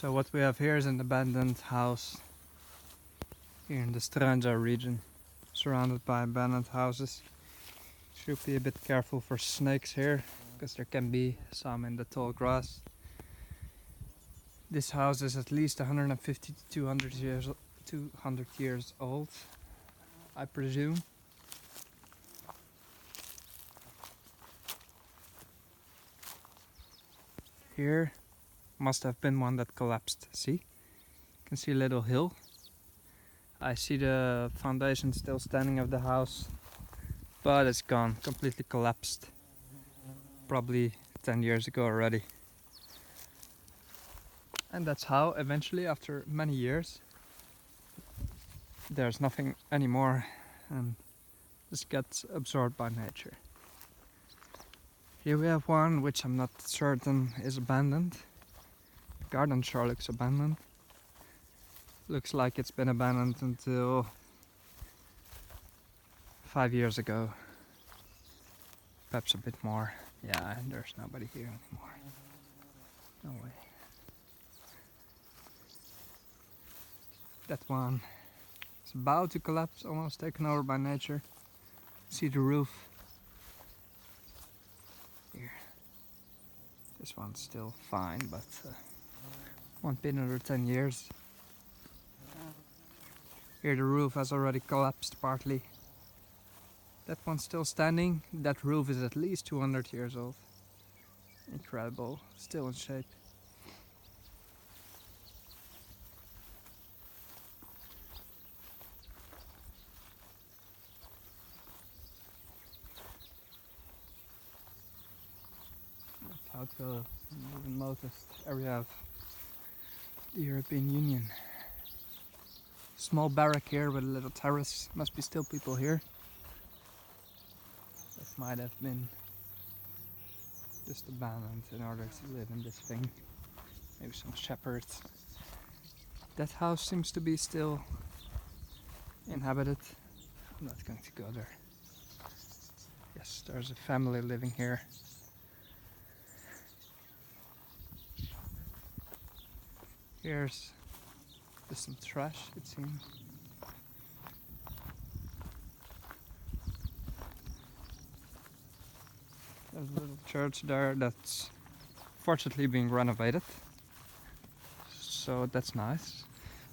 So what we have here is an abandoned house here in the Stranja region, surrounded by abandoned houses. Should be a bit careful for snakes here, because there can be some in the tall grass. This house is at least 150 to 200 years old, I presume. Here must have been one that collapsed. See? You can see a little hill. I see the foundation still standing of the house, but it's gone, completely collapsed. Probably 10 years ago already. And that's how eventually, after many years, there's nothing anymore and this gets absorbed by nature. Here we have one which I'm not certain is abandoned. The garden sure looks abandoned. Looks like it's been abandoned until 5 years ago. Perhaps a bit more. Yeah, and there's nobody here anymore. No way. That one is about to collapse, almost taken over by nature. See the roof. Here. This one's still fine, but won't be another 10 years. Here the roof has already collapsed partly. That one's still standing. That roof is at least 200 years old. Incredible, still in shape. Out to the remotest area of the European Union. Small barrack here with a little terrace. Must be still people here. That might have been just abandoned in order to live in this thing. Maybe some shepherds. That house seems to be still inhabited. I'm not going to go there. Yes, there's a family living here. Here's just some trash, it seems. There's a little church there that's fortunately being renovated, so that's nice.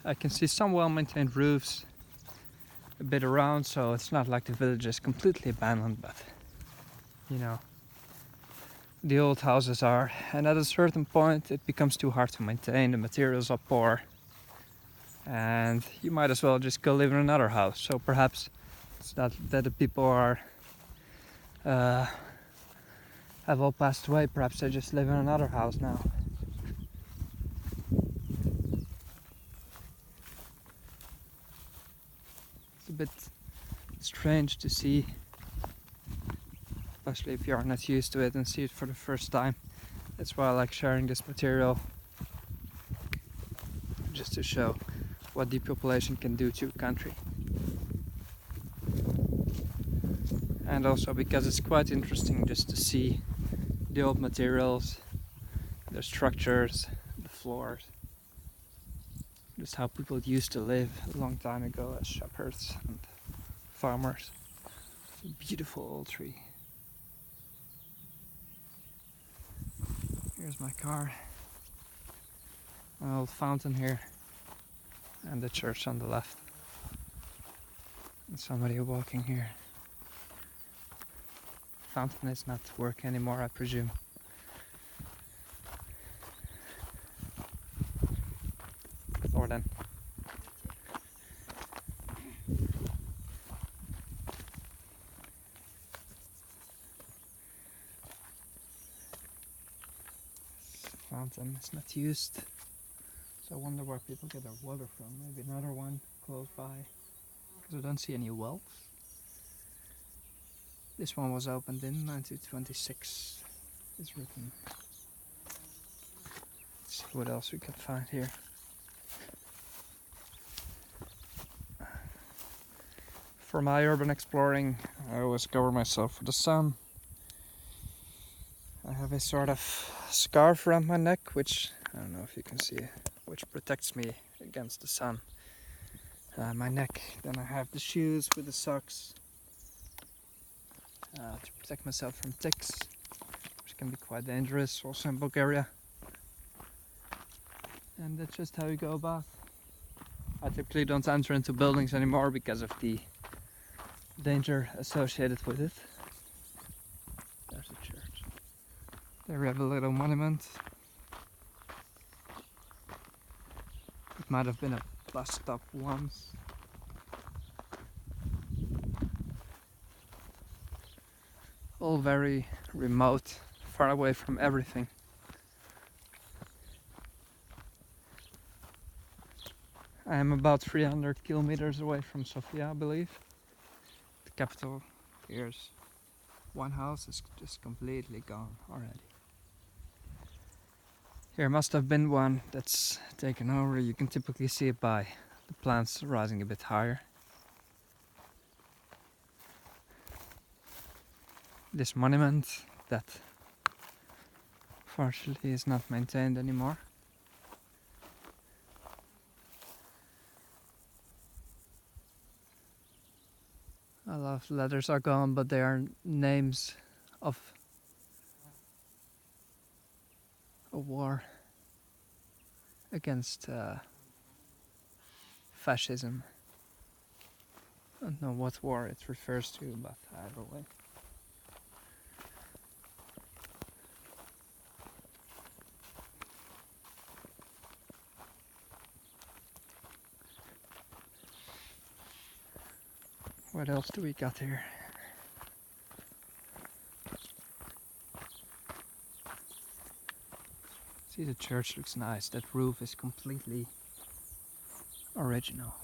I can see some well-maintained roofs a bit around, so it's not like the village is completely abandoned, but you know, the old houses are, and at a certain point it becomes too hard to maintain. The materials are poor and you might as well just go live in another house. So perhaps it's not that the people are have all passed away. Perhaps they just live in another house now. It's a bit strange to see, especially if you're not used to it and see it for the first time. That's why I like sharing this material, just to show what depopulation can do to a country. And also because it's quite interesting just to see the old materials, the structures, the floors, just how people used to live a long time ago as shepherds and farmers. It's a beautiful old tree. Here's my car, an old fountain here, and the church on the left. And somebody walking here. Fountain is not working anymore, I presume. Or then. Fountain is not used, so I wonder where people get their water from. Maybe another one close by, because I don't see any wells. This one was opened in 1926. It's written. Let's see what else we can find here. For my urban exploring, I always cover myself with the sun. I have a sort of scarf around my neck, which I don't know if you can see which protects me against the sun. My neck. Then I have the shoes with the socks to protect myself from ticks, which can be quite dangerous also in Bulgaria. And that's just how you go about. I typically don't enter into buildings anymore because of the danger associated with it. There's a church. There we have a little monument. It might have been a bus stop once. All very remote, far away from everything. I am about 300 kilometers away from Sofia, I believe. The capital. Here's one house is just completely gone already. Here must have been one that's taken over. You can typically see it by the plants rising a bit higher. This monument that fortunately is not maintained anymore. A lot of letters are gone, but they are names of a war against fascism. I don't know what war it refers to, but either way. What else do we got here? See, the church looks nice. That roof is completely original.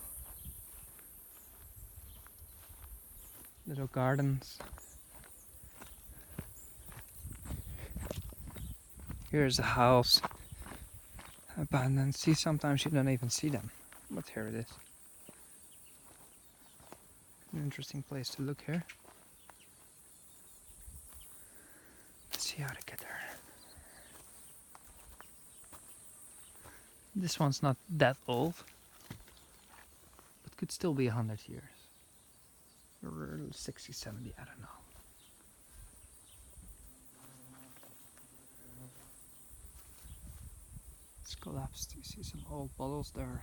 Little gardens. Here's a house. Abandoned. See, sometimes you don't even see them. But here it is. An interesting place to look here. Let's see how to get there. This one's not that old, but could still be 100 years. Or 60, 70, I don't know. It's collapsed. You see some old bottles there.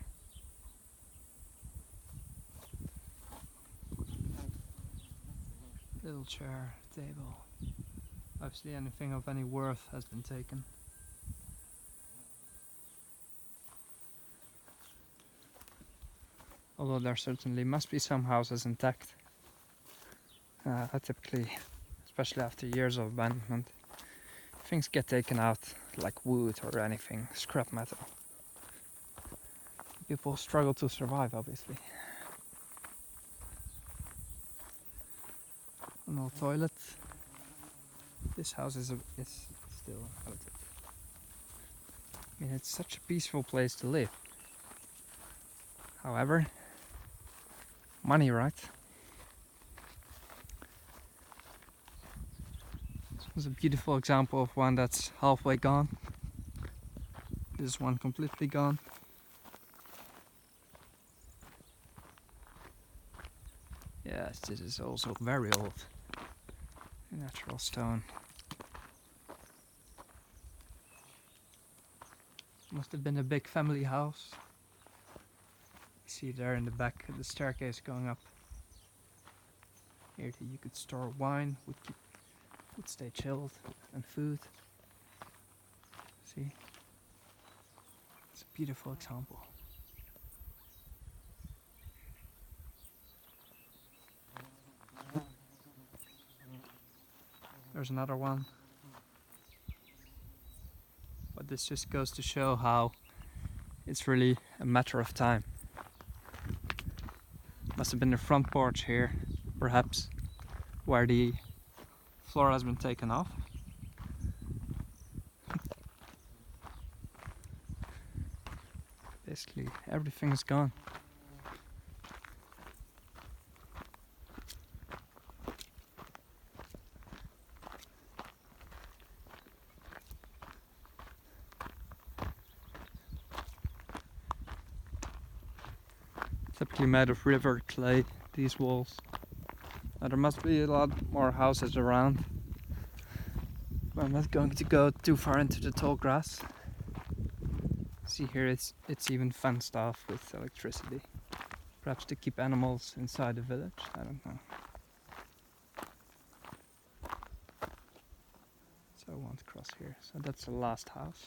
Little chair, table. Obviously anything of any worth has been taken. Although there certainly must be some houses intact. Typically, especially after years of abandonment, things get taken out, like wood or anything, scrap metal. People struggle to survive, obviously. An old toilet. This house is still inhabited. I mean, it's such a peaceful place to live. However, money, right? This was a beautiful example of one that's halfway gone. This is one completely gone. Yes, this is also very old. Natural stone. Must have been a big family house. You see there in the back the staircase going up. Here you could store wine, would stay chilled, and food. See? It's a beautiful example. There's another one. But this just goes to show how it's really a matter of time. Must have been the front porch here, perhaps, where the floor has been taken off. Basically, everything is gone. Typically made of river clay, these walls. Now there must be a lot more houses around. But I'm not going to go too far into the tall grass. See here, it's even fenced off with electricity. Perhaps to keep animals inside the village, I don't know. So I won't cross here. So that's the last house.